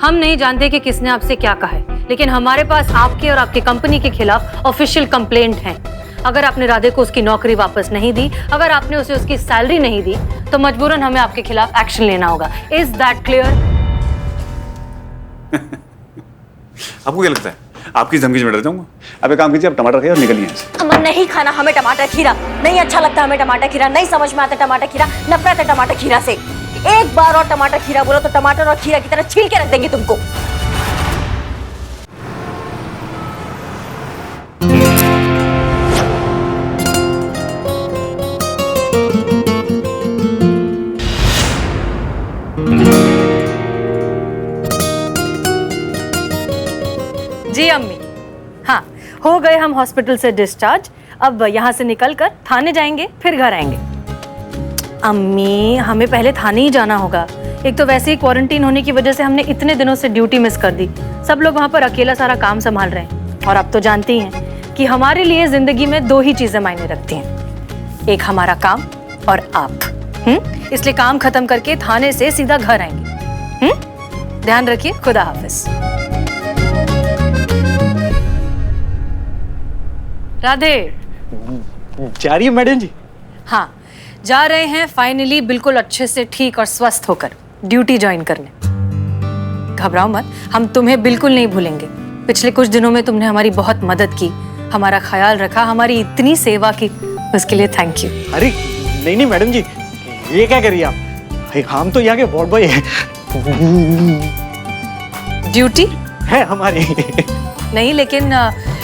हम नहीं जानते कि किसने आपसे क्या कहा है, लेकिन हमारे पास आपके और आपकी कंपनी के खिलाफ ऑफिशियल कंप्लेंट है। अगर आपने राधे को उसकी नौकरी वापस नहीं दी, अगर आपने उसे उसकी सैलरी नहीं दी, तो मजबूरन हमें आपके खिलाफ एक्शन लेना होगा। Is that clear? आपको क्या लगता है आपकी धमकी में डर जाऊंगा? अब एक काम कीजिए, आप टमाटर खाइए और निकलिए यहाँ से। अमन नहीं खाना हमें टमाटर खीरा, नहीं अच्छा लगता हमें टमाटर खीरा, नहीं समझ में आता टमाटर खीरा, नफरत है टमाटर खीरा से। एक बार और टमाटर खीरा बोलो तो टमाटर और खीरा की तरह छील के रख देंगे तुमको। जी अम्मी, हाँ हो गए हम हॉस्पिटल से डिस्चार्ज। अब यहाँ से निकलकर थाने जाएंगे, फिर घर आएंगे। अम्मी, हमें पहले थाने ही जाना होगा। एक तो वैसे ही क्वारंटीन होने की वजह से हमने इतने दिनों से ड्यूटी मिस कर दी। सब लोग वहाँ पर अकेला सारा काम संभाल रहे हैं। और आप तो जानती हैं कि हमारे लिए जिंदगी में दो ही चीजें मायने रखती हैं, एक हमारा काम और आप। इसलिए काम खत्म करके थाने से सीधा घर आएंगे। ध्यान रखिए। खुदा हाफिज। राधे। जा रही है मैडम जी? हाँ, जा रहे हैं फाइनली, बिल्कुल अच्छे से ठीक और स्वस्थ होकर ड्यूटी ज्वाइन करने। घबराओ मत, हम तुम्हें बिल्कुल नहीं भूलेंगे। पिछले कुछ दिनों में तुमने हमारी बहुत मदद की, हमारा ख्याल रखा, हमारी इतनी सेवा की, उसके लिए थैंक यू। अरे नहीं मैडम जी, ये क्या करिए आप? हम तो यहाँ के वार्ड बॉय हैं। ड्यूटी है हमारी। नहीं, लेकिन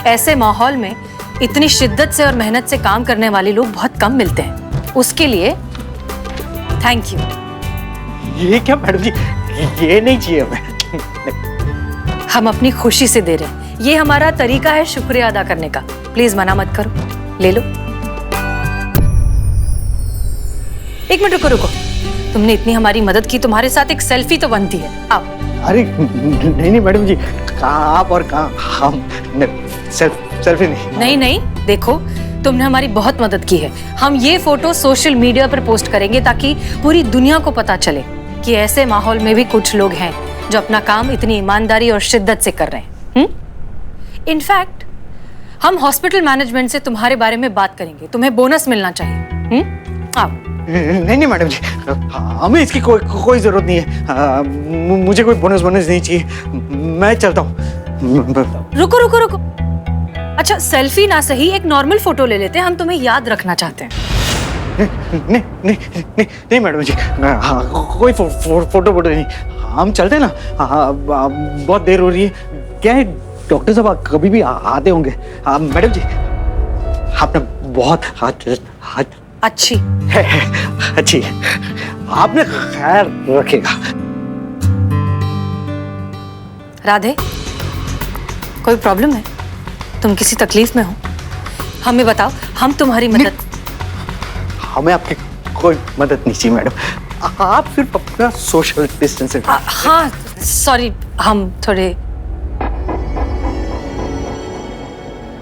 ऐसे माहौल में इतनी शिद्दत से और मेहनत से काम करने वाले लोग बहुत कम मिलते हैं। उसके लिए थैंक यू। ये क्या मैडम जी, ये नहीं चाहिए हमें। हम अपनी खुशी से दे रहे हैं, ये हमारा तरीका है शुक्रिया अदा करने का। प्लीज मना मत करो, ले लो। एक मिनट रुको। तुमने इतनी हमारी मदद की, तुम्हारे साथ एक सेल्फी तो बनती है। आओ। अरे नहीं मैडम जी, कहाँ आप और कहाँ हम। सेल्फी नहीं, देखो तुमने हमारी बहुत मदद की है। हम ये फोटो सोशल मीडिया पर पोस्ट करेंगे ताकि पूरी दुनिया को पता चले कि ऐसे माहौल में भी कुछ लोग हैं जो अपना काम इतनी ईमानदारी और शिद्दत से कर रहे हैं। इनफैक्ट हम हॉस्पिटल मैनेजमेंट से तुम्हारे बारे में बात करेंगे, तुम्हें बोनस मिलना चाहिए। आओ। नहीं मैडम जी, हमें इसकी कोई जरूरत नहीं है। मुझे कोई बोनस नहीं चाहिए, मैं चलता हूँ। रुको। अच्छा, सेल्फी ना सही, एक नॉर्मल फोटो ले लेते हैं, हम तुम्हें याद रखना चाहते हैं। नहीं मैडम जी, कोई फोटो नहीं। हम चलते हैं ना। बहुत देर हो रही है। क्या है, डॉक्टर साहब कभी भी आते होंगे। मैडम जी, आपने बहुत अच्छी है। आपने खैर रखेगा। राधे, कोई प्रॉब्लम है? तुम किसी तकलीफ में हो? हमें बताओ, हम तुम्हारी मदद। हमें आपकी कोई मदद नहीं चाहिए मैडम, आप सिर्फ अपना सोशल डिस्टेंसिंग। हाँ सॉरी, हम थोड़े।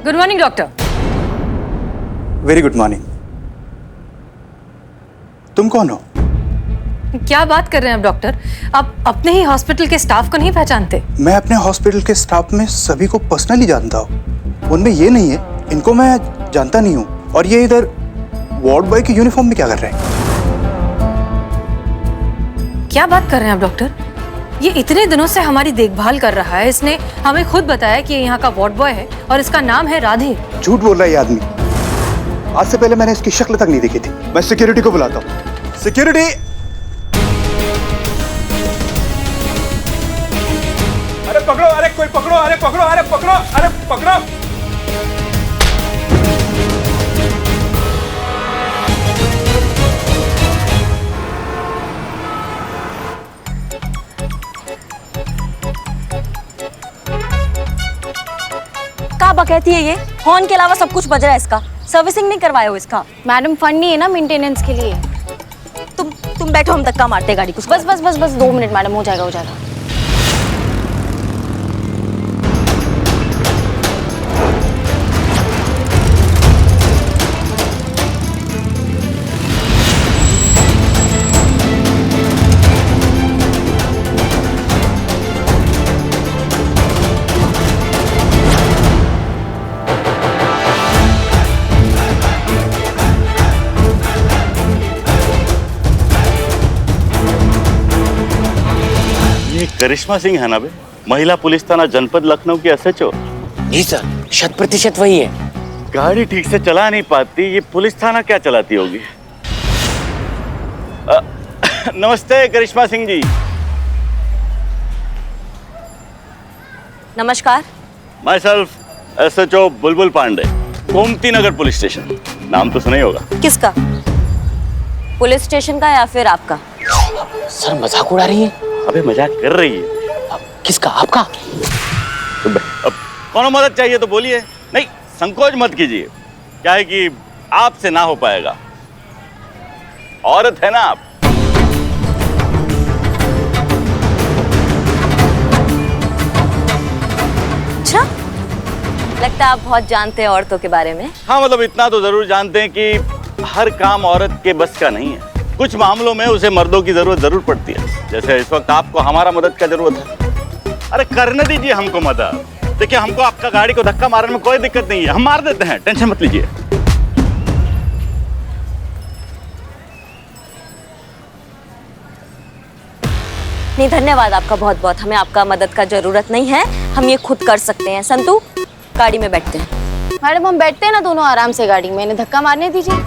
Good morning doctor. Very good morning. तुम कौन हो? क्या बात कर रहे हैं आप डॉक्टर? आप अपने ही हॉस्पिटल के स्टाफ को नहीं पहचानते? मैं अपने हॉस्पिटल के स्टाफ में सभी को पर्सनली जानता हूँ, उनमें ये नहीं है, इनको मैं जानता नहीं हूँ। और ये इधर वार्ड बॉय की यूनिफॉर्म में क्या कर रहे हैं? क्या बात कर रहे हैं आप डॉक्टर? ये इतने दिनों से हमारी देखभाल कर रहा है, इसने हमें खुद बताया कि ये यहाँ का वार्ड बॉय है और इसका नाम है राधे। झूठ बोल रहा है ये आदमी। आज से पहले मैंने इसकी शक्ल तक नहीं देखी थी। मैं सिक्योरिटी को बुलाता हूँ। सिक्योरिटी! अरे पकड़ो, अरे कोई पकड़ो, अरे पकड़ो, अरे पकड़ो, अरे पकड़ो। क्या बकैती है ये? हॉर्न के अलावा सब कुछ बज रहा है इसका। सर्विसिंग नहीं करवाए हो इसका? मैडम फंड नहीं है ना मेंटेनेंस के लिए। तुम बैठो, हम धक्का मारते गाड़ी को। बस 2 मिनट मैडम, हो जाएगा। करिश्मा सिंह है ना बे, महिला पुलिस थाना जनपद लखनऊ की एसएचओ। जी सर, 100% वही है। गाड़ी ठीक से चला नहीं पाती, ये पुलिस थाना क्या चलाती होगी? नमस्ते करिश्मा सिंह जी। नमस्कार। My self SHO Bulbul Pandey, Gomti Nagar police station. नाम तो सुना ही होगा। किसका? पुलिस स्टेशन का या फिर आपका? सर मजाक उड़ा रही है। अबे मजाक कर रही है। किसका? आपका? अब कौन मदद चाहिए तो बोलिए, नहीं संकोच मत कीजिए। क्या है कि आपसे ना हो पाएगा, औरत है ना आप। अच्छा, लगता है आप बहुत जानते हैं औरतों के बारे में। हाँ मतलब इतना तो जरूर जानते हैं कि हर काम औरत के बस का नहीं है। कुछ मामलों में उसे मर्दों की जरूरत जरूर पड़ती है। जैसे इस वक्त आपको हमारा मदद का जरूरत है। अरे करने दीजिए हमको मदद। देखिए हमको आपका गाड़ी को धक्का मारने में कोई दिक्कत नहीं है, हम मार देते हैं, टेंशन मत लीजिए। नहीं धन्यवाद आपका बहुत बहुत, हमें आपका मदद का जरूरत नहीं है, हम ये खुद कर सकते हैं। संतू गाड़ी में बैठते हैं। मैडम हम बैठते हैं ना दोनों आराम से गाड़ी में, इन्हें धक्का मारने दीजिए।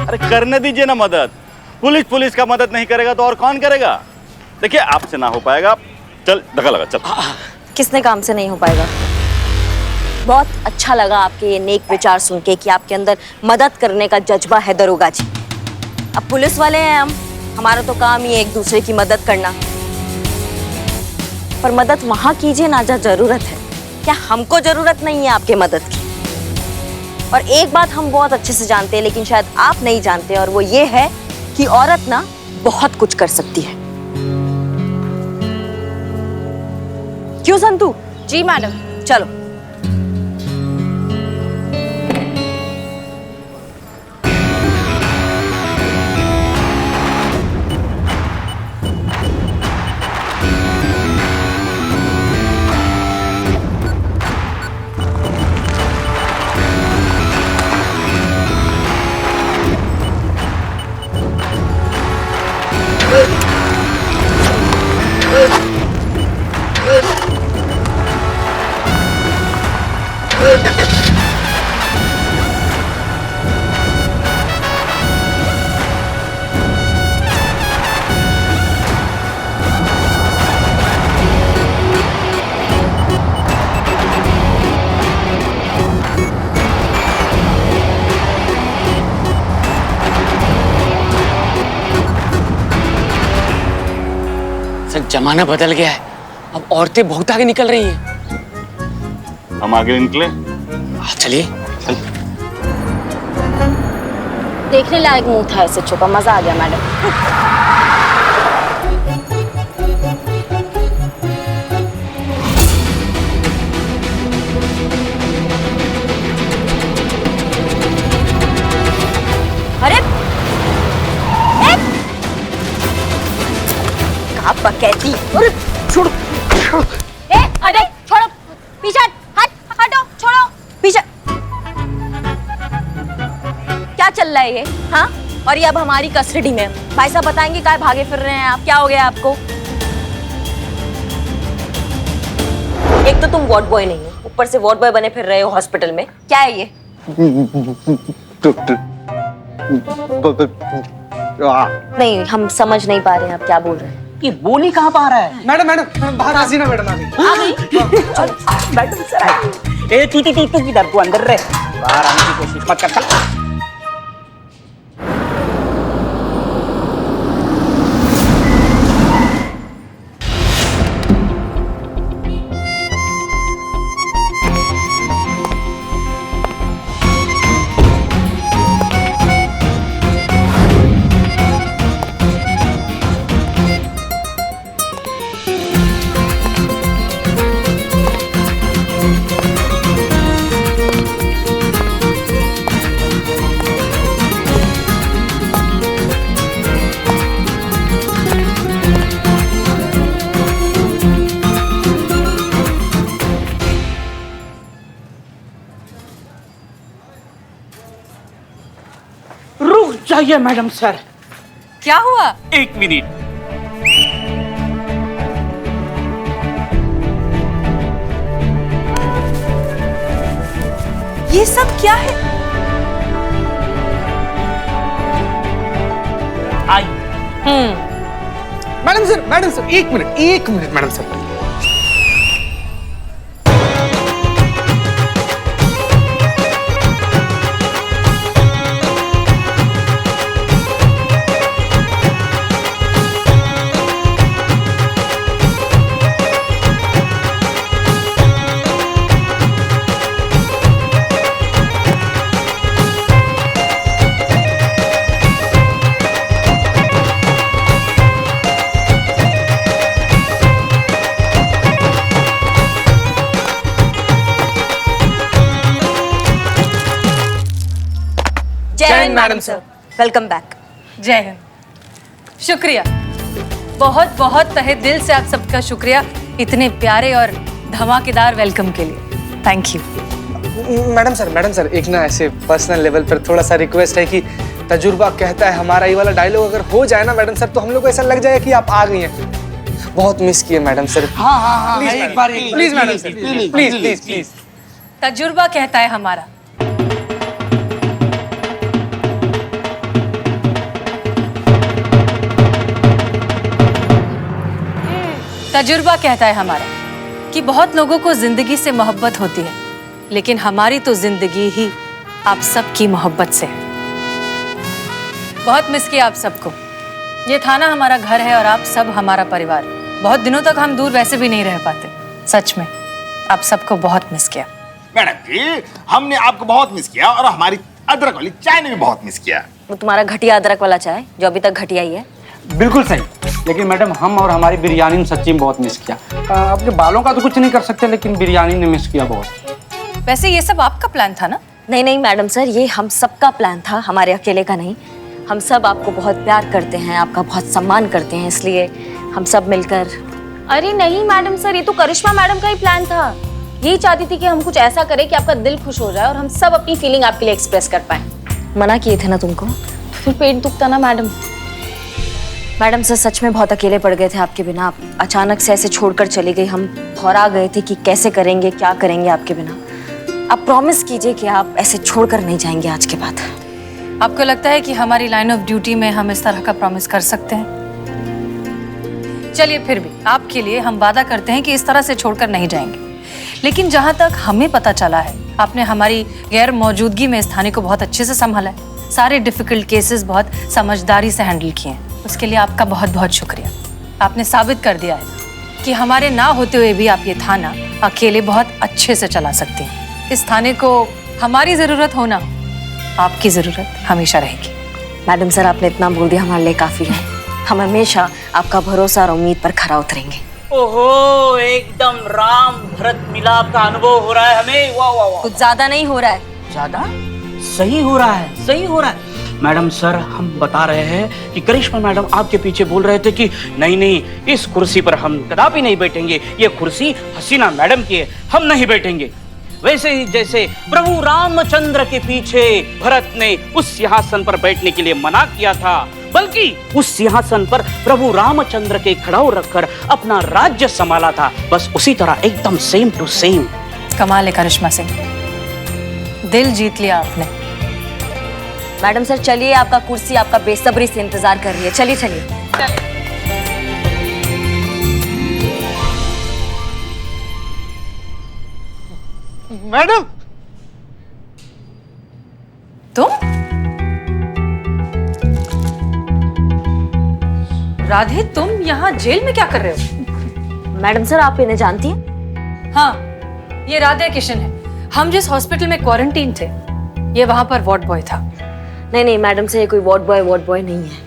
अरे करने दीजिए ना मदद। पुलिस का मदद नहीं करेगा तो और कौन करेगा? देखिए आपसे ना हो पाएगा, चल धक्का लगा चल। किसने काम से नहीं हो पाएगा? बहुत अच्छा लगा आपके ये नेक विचार सुन के कि आपके अंदर मदद करने का जज्बा है दरोगा जी। अब पुलिस वाले हैं हम, हमारा तो काम ही है एक दूसरे की मदद करना। पर मदद वहां कीजिए ना जहाँ जरूरत है। क्या हमको जरूरत नहीं है आपके मदद की? और एक बात हम बहुत अच्छे से जानते हैं लेकिन शायद आप नहीं जानते, और वो ये है कि औरत ना बहुत कुछ कर सकती है। क्यों संतू? जी मैडम। चलो। सर जमाना बदल गया है, अब औरतें बहुत आगे निकल रही हैं। हम आगे निकले। आप चलिए। देखने लायक मुंह था ऐसे छुपा, मजा आ गया मैडम। अरे आप कहती। अरे छोड़ो। अरे छोड़ो, पीछे हटो, छोड़ो पीछे। क्या चल रहा है ये? हाँ, और ये अब हमारी कस्टडी में। भाई साहब बताएंगे क्या भागे फिर रहे हैं आप? क्या हो गया आपको? एक तो तुम वार्ड बॉय नहीं हो, ऊपर से वार्ड बॉय बने फिर रहे हो हॉस्पिटल में। क्या है ये? नहीं, हम समझ नहीं पा रहे हैं आप क्या बोल रहे हैं। ये बोली कहाँ पा रहा है? मैडम बाहर आ ना मैडम। आ गई? Madam sir I. ए तू किधर? तू अंदर रह, बाहर आने की कोशिश मत कर। चल। रुक जाइए मैडम सर। क्या हुआ? एक मिनट। ये सब क्या है? आई मैडम सर एक मिनट मैडम सर। जय Hind madam sir, welcome back. जय हिंद। शुक्रिया, बहुत बहुत तहे दिल से आप सबका शुक्रिया इतने प्यारे और धमाकेदार वेलकम के लिए। Thank you. मैडम सर एक ना ऐसे पर्सनल लेवल पर थोड़ा सा रिक्वेस्ट है कि तजुर्बा कहता है हमारा ये वाला डायलॉग अगर हो जाए ना मैडम सर, तो हम लोग को ऐसा लग जाए कि आप आ गई हैं। बहुत मिस किए मैडम सर। हाँ एक बार प्लीज मैडम सर, प्लीज। तजुर्बा कहता है हमारा। तजुर्बा कहता है हमारा कि बहुत लोगों को जिंदगी से मोहब्बत होती है, लेकिन हमारी तो जिंदगी ही आप सबकी मोहब्बत से है। बहुत मिस किया आप सबको। ये थाना हमारा घर है और आप सब हमारा परिवार। बहुत दिनों तक हम दूर वैसे भी नहीं रह पाते। सच में आप सबको बहुत मिस किया। मैडम जी, हमने आपको बहुत मिस किया और हमारी अदरक वाली चाय ने भी बहुत मिस किया। वो तुम्हारा घटिया अदरक वाला चाय जो अभी तक घटिया ही है। बिल्कुल सही, लेकिन मैडम हम और हमारी बिरयानी ने सच्ची में बहुत मिस किया। अपने बालों का तो कुछ नहीं कर सकते, लेकिन बिरयानी ने मिस किया बहुत। वैसे ये सब आपका प्लान था ना? नहीं मैडम सर, ये हम सबका प्लान था, हमारे अकेले का नहीं। हम सब आपको बहुत प्यार करते हैं, आपका बहुत सम्मान करते हैं, इसलिए हम सब मिलकर। अरे नहीं मैडम सर, ये तो करिश्मा मैडम का ही प्लान था। यही चाहती थी कि हम कुछ ऐसा करें कि आपका दिल खुश हो जाए और हम सब अपनी फीलिंग आपके लिए एक्सप्रेस कर पाए। मना किए थे ना तुमको। फिर पेट दुखता ना मैडम। मैडम सर सच में बहुत अकेले पड़ गए थे आपके बिना। आप अचानक से ऐसे छोड़कर चली गई, हम घबरा गए थे कि कैसे करेंगे, क्या करेंगे आपके बिना। आप प्रॉमिस कीजिए कि आप ऐसे छोड़कर नहीं जाएंगे आज के बाद। आपको लगता है कि हमारी लाइन ऑफ ड्यूटी में हम इस तरह का प्रॉमिस कर सकते हैं? चलिए फिर भी आपके लिए हम वादा करते हैं कि इस तरह से छोड़कर नहीं जाएंगे। लेकिन जहां तक हमें पता चला है, आपने हमारी गैर मौजूदगी में इस थाने को बहुत अच्छे से संभाला है। सारे डिफिकल्ट केसेस बहुत समझदारी से हैंडल किए हैं। उसके लिए आपका बहुत बहुत शुक्रिया। आपने साबित कर दिया है कि हमारे ना होते हुए भी आप ये थाना अकेले बहुत अच्छे से चला सकते हैं। इस थाने को हमारी जरूरत होना, आपकी जरूरत हमेशा रहेगी। मैडम सर आपने इतना बोल दिया हमारे लिए काफी है। हम हमेशा आपका भरोसा और उम्मीद पर खरा उतरेंगे। ओहो, एकदम राम भरत मिलाप का अनुभव हो रहा है हमें। वाह वाह वाह। कुछ ज्यादा नहीं हो रहा है। ज्यादा सही हो रहा है, सही हो रहा है। मैडम सर हम बता रहे हैं कि करिश्मा मैडम आपके पीछे बोल रहे थे कि नहीं इस कुर्सी पर हम कदापि नहीं बैठेंगे, ये कुर्सी हसीना मैडम की है, हम नहीं बैठेंगे। वैसे ही जैसे प्रभु रामचंद्र के पीछे भरत ने उस सिंहासन पर बैठने के लिए मना किया था, बल्कि उस सिंहासन पर प्रभु रामचंद्र के खड़ाऊ रखकर अपना राज्य संभाला था, बस उसी तरह एकदम सेम टू सेम। कमाल है करिश्मा सिंह, दिल जीत लिया आपने। मैडम सर चलिए, आपका कुर्सी आपका बेसब्री से इंतजार कर रही है। चलिए चलिए। मैडम तुम? राधे तुम यहाँ जेल में क्या कर रहे हो? मैडम सर आप इन्हें जानती हैं? हाँ, ये राधे किशन है। हम जिस हॉस्पिटल में क्वारंटीन थे, ये वहां पर वार्ड बॉय था। नहीं मैडम सर, ये कोई वार्ड बॉय नहीं है।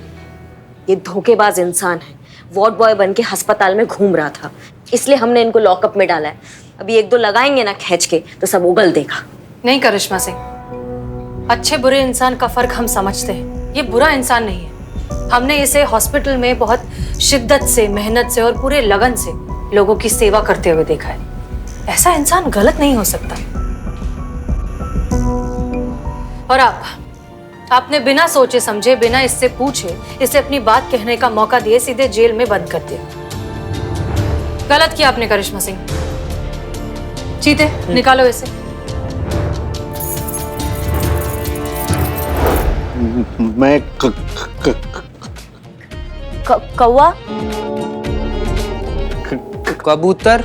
ये धोखेबाज इंसान है। वार्ड बॉय बन के अस्पताल में घूम रहा था, इसलिए हमने इनको लॉकअप में डाला है। अभी एक दो लगाएंगे ना खींच के तो सब उगल देगा। नहीं करिश्मा सिंह, अच्छे बुरे इंसान का फर्क हम समझते हैं। ये बुरा इंसान नहीं है। हमने इसे हॉस्पिटल में बहुत शिद्दत से, मेहनत से और पूरे लगन से लोगों की सेवा करते हुए देखा है। ऐसा इंसान गलत नहीं हो सकता। और आपने बिना सोचे समझे, बिना इससे पूछे, इसे अपनी बात कहने का मौका दिए सीधे जेल में बंद कर दिया। गलत किया आपने करिश्मा सिंह। चीते निकालो इसे। मैं कौवा? कबूतर?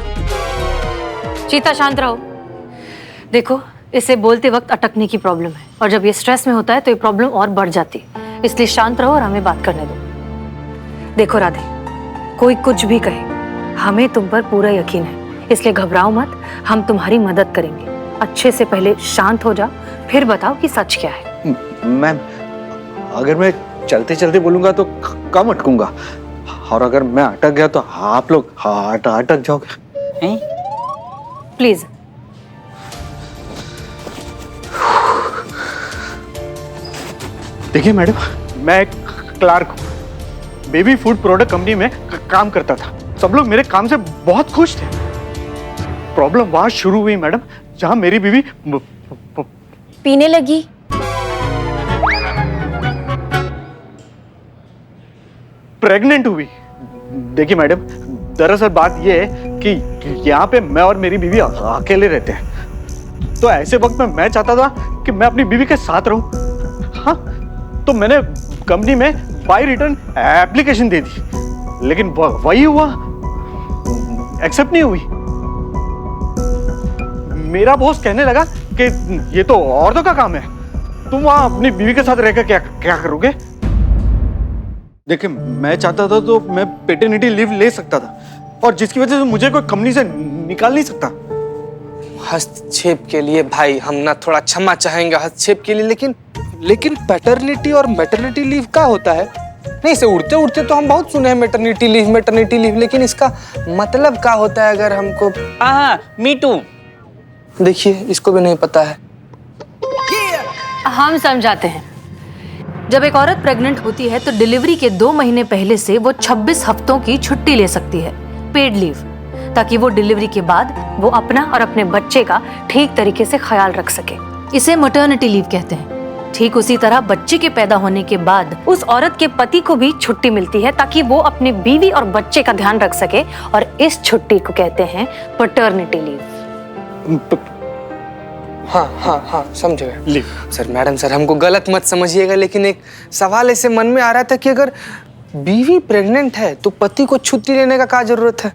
चीता शांत रहो। देखो, इसे बोलते वक्त अटकने की प्रॉब्लम है और जब ये स्ट्रेस में होता है तो ये प्रॉब्लम और बढ़ जाती है, इसलिए शांत रहो और हमें बात करने दो। देखो राधे, कोई कुछ भी कहे, हमें तुम पर पूरा यकीन है, इसलिए घबराओ मत, हम तुम्हारी मदद करेंगे। अच्छे से पहले शांत हो जाओ, फिर बताओ कि सच क्या है। मैम, अगर मैं चलते चलते बोलूंगा तो कम अटकूंगा, और अगर मैं अटक गया तो आप लोग अटक जाओगे। हैं? प्लीज। देखिए मैडम, मैं एक क्लार्क हूँ, बेबी फूड प्रोडक्ट कंपनी में काम करता था। सब लोग मेरे काम से बहुत खुश थे। प्रॉब्लम वहां शुरू हुई मैडम, जहां मेरी बीवी पीने लगी। प्रेग्नेंट हुई। देखिए मैडम, दरअसल बात यह है कि यहाँ पे मैं और मेरी बीवी अकेले रहते हैं, तो ऐसे वक्त में मैं चाहता था कि मैं अपनी बीवी के साथ रहूं। हाँ, तो मैंने कंपनी में बाय रिटर्न एप्लीकेशन दे दी, लेकिन वही हुआ, एक्सेप्ट नहीं हुई। मेरा बॉस कहने लगा कि ये तो औरतों का काम है, तुम वहां अपनी बीवी के साथ रहकर क्या करोगे। देखिए, मैं चाहता था तो मैं पेटर्निटी लीव ले सकता था, और जिसकी वजह से मुझे कोई कंपनी से निकाल नहीं सकता। हस्तक्षेप के लिए भाई हम ना थोड़ा क्षमा चाहेंगे हस्तक्षेप के लिए, लेकिन पैटर्निटी और मैटरनिटी लीव क्या होता है? नहीं, इसे उड़ते उड़ते तो हम बहुत सुने हैं मैटरनिटी लीव, लेकिन इसका मतलब क्या होता है? अगर हमको हाँ, मी टू। देखिए, इसको भी नहीं पता है। हम समझाते हैं। जब एक औरत प्रेग्नेंट होती है तो डिलीवरी के 2 महीने पहले से वो 26 हफ्तों की छुट्टी ले सकती है, पेड लीव, ताकि वो डिलीवरी के बाद वो अपना और अपने बच्चे का ठीक तरीके से ख्याल रख सके। इसे मैटरनिटी लीव कहते हैं। ठीक उसी तरह बच्चे के पैदा होने के बाद उस औरत के पति को भी छुट्टी मिलती है, ताकि वो अपने बीवी और बच्चे का ध्यान रख सके, और इस छुट्टी को कहते हैं पैटर्निटी लीव। हाँ, समझ गए। लीव। सर, मैडम सर, हमको गलत मत समझिएगा, लेकिन एक सवाल ऐसे मन में आ रहा था कि अगर बीवी प्रेग्नेंट है तो पति को छुट्टी लेने का क्या जरूरत है?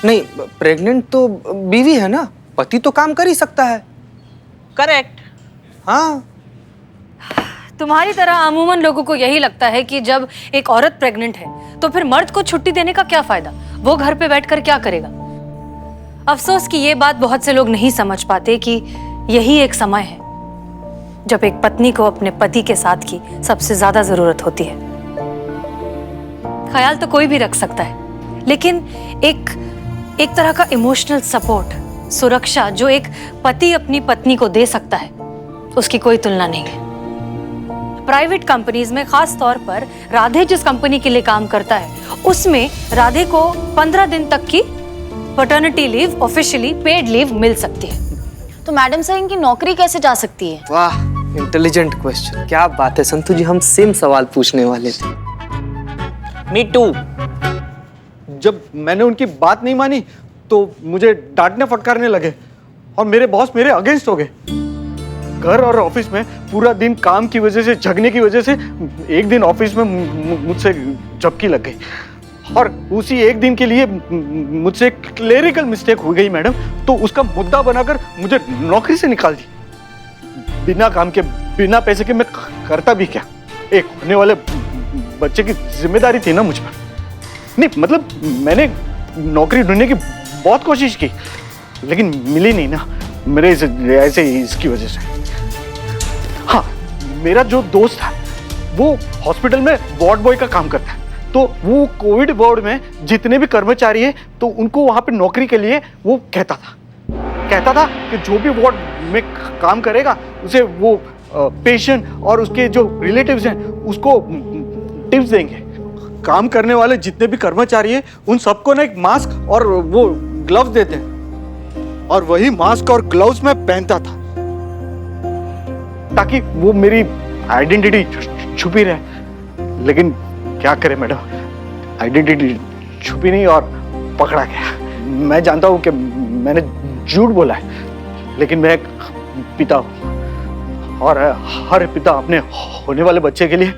नहीं, प्रेग्नेंट तो बीवी है ना, पति तो काम कर ही सकता है। करेक्ट। हाँ, तुम्हारी तरह अमूमन लोगों को यही लगता है कि जब एक औरत प्रेग्नेंट है तो फिर मर्द को छुट्टी देने का क्या फायदा, वो घर पे बैठकर क्या करेगा। अफसोस कि ये बात बहुत से लोग नहीं समझ पाते कि यही एक समय है जब एक पत्नी को अपने पति के साथ की सबसे ज्यादा जरूरत होती है। ख्याल तो कोई भी रख सकता है, लेकिन एक तरह का इमोशनल सपोर्ट, सुरक्षा जो एक पति अपनी पत्नी को दे सकता है, उसकी कोई तुलना नहीं है। प्राइवेट कंपनीज में खास तौर पर राधे जिस कंपनी के लिए काम करता है, उसमें राधे को 15 दिन तक की paternity leave, officially paid leave मिल सकती है। तो मैडम सर, इनकी नौकरी कैसे जा सकती है? वाह, इंटेलिजेंट क्वेश्चन। क्या बात है संतु जी, हम सेम सवाल पूछने वाले थे। Me too. जब मैंने उनकी बात नहीं मानी तो मुझे डांटने फटकारने लगे, और मेरे बॉस मेरे अगेंस्ट हो गए। घर और ऑफिस में पूरा दिन काम की वजह से, झगड़ने की वजह से एक दिन ऑफिस में मुझसे झपकी लग गई, और उसी एक दिन के लिए मुझसे क्लेरिकल मिस्टेक हो गई मैडम, तो उसका मुद्दा बनाकर मुझे नौकरी से निकाल दी। बिना काम के, बिना पैसे के मैं करता भी क्या? एक होने वाले बच्चे की जिम्मेदारी थी ना मुझ पर। नहीं मतलब मैंने नौकरी ढूंढने की बहुत कोशिश की, लेकिन मिली नहीं ना, मेरे ऐसे इसकी वजह से। हाँ, मेरा जो दोस्त था वो हॉस्पिटल में वार्ड बॉय का काम करता है, तो वो कोविड वार्ड में जितने भी कर्मचारी हैं तो उनको वहां पे नौकरी के लिए वो कहता था कि जो भी वार्ड में काम करेगा उसे वो पेशेंट और उसके जो रिलेटिव्स हैं उसको टिप्स देंगे। काम करने वाले जितने भी कर्मचारी हैं उन सबको ना एक मास्क और वो ग्लव्स देते हैं, और वही मास्क और ग्लव्स मैं पहनता था ताकि वो मेरी आइडेंटिटी छुपी रहे। लेकिन क्या करें मैडम, आइडेंटिटी छुपी नहीं और पकड़ा गया। मैं जानता हूं कि मैंने झूठ बोला है, लेकिन मैं पिता हूं और हर पिता अपने होने वाले बच्चे के लिए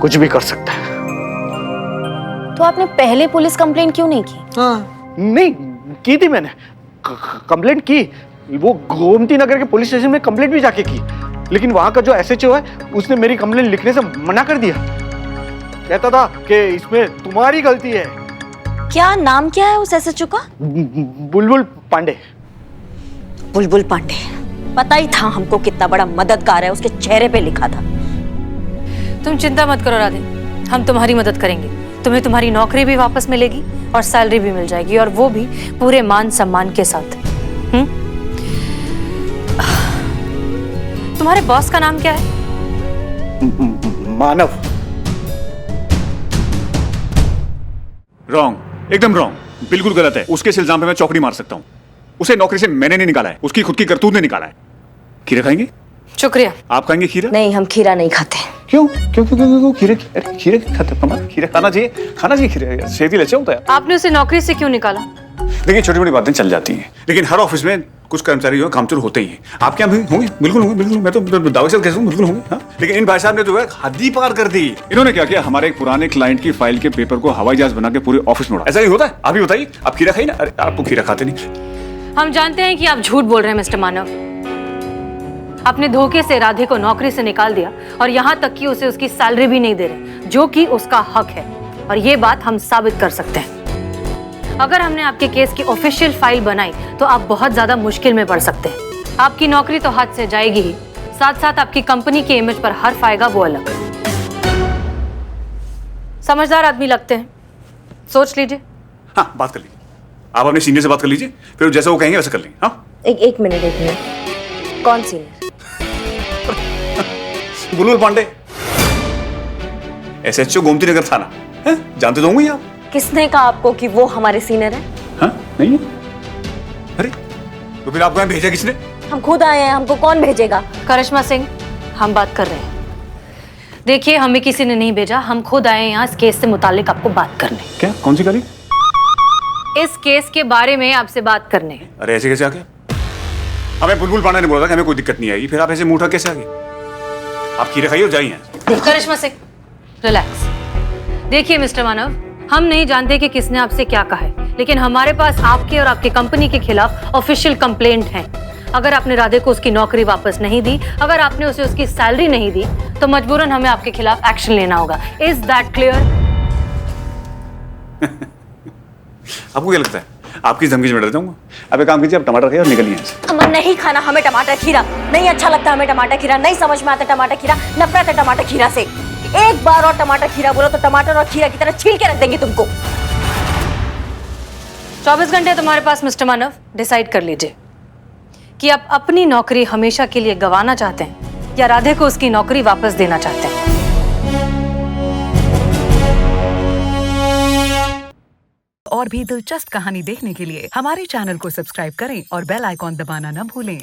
कुछ भी कर सकता है। तो आपने पहले पुलिस कंप्लेंट क्यों नहीं की? हाँ नहीं की थी मैंने, कंप्लेंट की, वो गोमती नगर के पुलिस स्टेशन में कंप्लेंट भी जाके की, लेकिन वहां का जो एसएचओ है उसने मेरी कंप्लेंट लिखने से मना कर दिया। कहता था कि इसमें तुम्हारी गलती है। क्या नाम क्या है उस एसएचओ का? बुलबुल पांडे। बुलबुल पांडे, पता ही था हमको कितना बड़ा मददगार है, उसके चेहरे पे लिखा था। तुम चिंता मत करो राधे, हम तुम्हारी मदद करेंगे। तुम्हें तुम्हारी नौकरी भी वापस मिलेगी और सैलरी भी मिल जाएगी, और वो भी पूरे मान सम्मान के साथ। तुम्हारे बॉस का नाम क्या है? मानव। रॉन्ग, एकदम रॉन्ग, बिल्कुल गलत है। उसके इस इल्जाम पे मैं चौकड़ी मार सकता हूँ। उसे नौकरी से मैंने नहीं निकाला है, उसकी खुद की करतूत ने निकाला है। खीरा खाएंगे? शुक्रिया। आप खाएंगे खीरा? नहीं, हम खीरा नहीं खाते। क्यों क्यों क्यों क्यों खीरे खीरे खाते? खीरा खाना चाहिए खीरा, सेहत ही अच्छा होता है। आपने उसे नौकरी से क्यों निकाला? देखिए छोटी बड़ी बातें चल जाती हैं, लेकिन हर ऑफिस में कुछ कर्मचारी जो है कामचोर होते ही हैं। आपके यहाँ भी होंगे? बिल्कुल होंगे, बिल्कुल। मैं तो दावे से कहता हूँ बिल्कुल होंगे। हाँ, लेकिन इन भाई साहब ने जो है हद ही पार कर दी। इन्होंने क्या किया, हमारे एक पुराने क्लाइंट की फाइल के पेपर को हवाई जहाज बना के पूरे ऑफिस में उड़ा। ऐसा ही होता है? आप ही बताइए, आप खीरा खाइए ना। अरे आपको खीरा खाते नहीं। हम जानते हैं कि आप झूठ बोल रहे हैं मिस्टर मानव। आपने धोखे से राधे को नौकरी से निकाल दिया, और यहाँ तक कि उसे उसकी सैलरी भी नहीं दे रहे, जो कि उसका हक है, और ये बात हम साबित कर सकते हैं। अगर हमने आपके केस की ऑफिशियल फाइल बनाई तो आप बहुत ज्यादा मुश्किल में पड़ सकते हैं। आपकी नौकरी तो हाथ से जाएगी ही, साथ साथ आपकी कंपनी की इमेज पर हर्फ आएगा, वो अलग। समझदार आदमी लगते हैं, सोच लीजिए। हाँ, बात कर लीजिए। आप अपने सीनियर से बात कर लीजिए, फिर जैसा वो कहेंगे वैसा कर लेंगे। हाँ, एक मिनट। कौन सीनियर? बुलबुल पांडे, एसएचओ गोमती नगर थाना। जानते तो होंगे आप। किसने कहा आपको कि वो हमारे सीनियर है? हाँ, नहीं है? अरे तो फिर आपको यहाँ भेजा किसने? हम खुद आए हैं, हमको कौन भेजेगा? करिश्मा सिंह, हम बात कर रहे हैं। देखिए, हमें किसी ने नहीं भेजा, हम खुद आए हैं यहाँ इस केस से मुतालिक आपको बात करने। क्या? कौन सी गाली? इस केस के बारे में आपसे बात करने। अरे ऐसे कैसे आ गया? हमें बुलबुल पांडे ने बोला था कि हमें कोई दिक्कत नहीं आएगी, फिर आप ऐसे मुंह उठा कैसे आ गए? आप खीरे खाइए और जाइए यहाँ। करिश्मा सिंह, रिलैक्स। देखिए मिस्टर मानव, हम नहीं जानते कि किसने आपसे क्या कहा है, लेकिन हमारे पास आपके और आपकी कंपनी के खिलाफ ऑफिशियल कंप्लेंट है। अगर आपने राधे को उसकी नौकरी वापस नहीं दी, अगर आपने उसे उसकी सैलरी नहीं दी, तो मजबूरन हमें आपके खिलाफ एक्शन लेना होगा। Is that clear? आपको क्या लगता है आपकी धमकी में डर जाऊंगा? अब एक काम कीजिए, आप टमाटर खाइए और निकलिए यहाँ से। हमें नहीं खाना, हमें टमाटर खीरा नहीं अच्छा लगता। हमें टमाटर खीरा नहीं समझ में आता। टमाटर खीरा, नफरत है टमाटर खीरा से। एक बार और टमाटर खीरा बोलो तो टमाटर और खीरा की तरह छील के रख देंगे तुमको। 24 घंटे तुम्हारे पास मिस्टर मानव, डिसाइड कर लीजिए कि आप अपनी नौकरी हमेशा के लिए गंवाना चाहते हैं या राधे को उसकी नौकरी वापस देना चाहते हैं। और भी दिलचस्प कहानी देखने के लिए हमारे चैनल को सब्सक्राइब करें और बेल आइकॉन दबाना न भूलें।